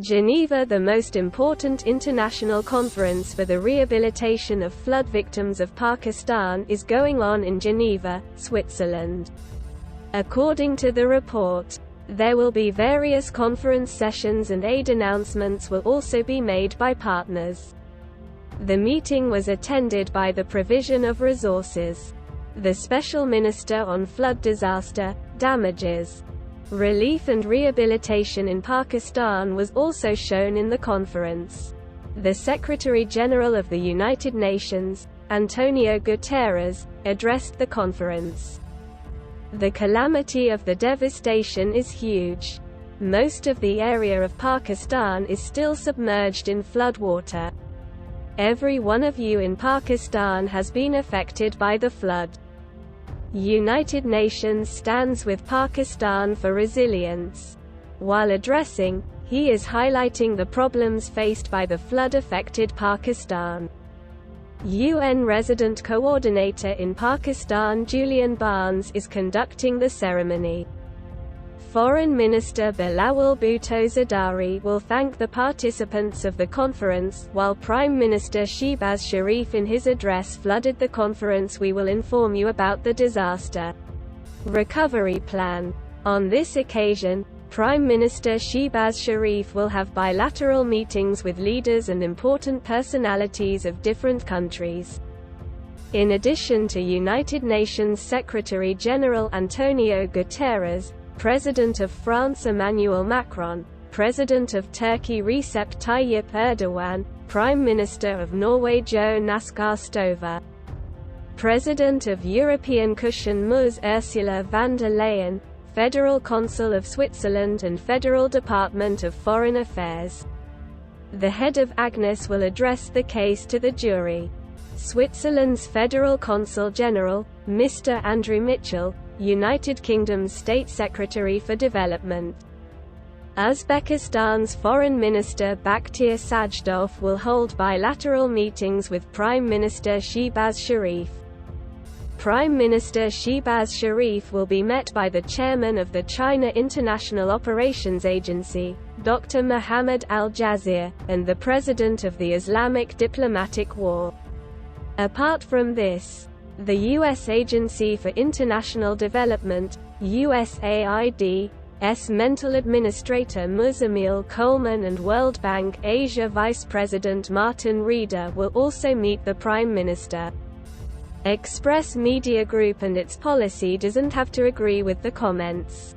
Geneva, the most important international conference for the rehabilitation of flood victims of Pakistan, is going on in Geneva, Switzerland. According to the report, there will be various conference sessions and aid announcements will also be made by partners. The meeting was attended by the Provision of Resources, the Special Minister on Flood Disaster, Damages, Relief and Rehabilitation in Pakistan was also shown in the conference. The Secretary-General of the United Nations, Antonio Guterres, addressed the conference. The calamity of the devastation is huge. Most of the area of Pakistan is still submerged in floodwater. Every one of you in Pakistan has been affected by the flood. United Nations stands with Pakistan for resilience. While addressing, he is highlighting the problems faced by the flood-affected Pakistan. UN Resident Coordinator in Pakistan Julian Bar is conducting the ceremony. Foreign Minister Bilawal Bhutto Zardari will thank the participants of the conference, while Prime Minister Shehbaz Sharif in his address flooded the conference. We will inform you about the disaster recovery plan. On this occasion, Prime Minister Shehbaz Sharif will have bilateral meetings with leaders and important personalities of different countries. In addition to United Nations Secretary-General Antonio Guterres, President of France Emmanuel Macron, President of Turkey Recep Tayyip Erdogan, Prime Minister of Norway Jonas Gahr Støre, President of European Cushion Mus Ursula Vander Leyen, Federal Consul of Switzerland and Federal Department of Foreign Affairs. The head of Agnes will address the case to the jury. Switzerland's Federal Consul General, Mr. Andrew Mitchell, United Kingdom's State Secretary for Development. Uzbekistan's Foreign Minister Bakhtiar Sajdov will hold bilateral meetings with Prime Minister Shehbaz Sharif. Prime Minister Shehbaz Sharif will be met by the chairman of the China International Operations Agency, Dr. Muhammad al-Jasir, and the president of the Islamic Diplomatic War. Apart from this, the U.S. Agency for International Development, USAID's Mental Administrator Emile Coleman and World Bank Asia Vice President Martin Reeder will also meet the Prime Minister. Express Media Group and its policy doesn't have to agree with the comments.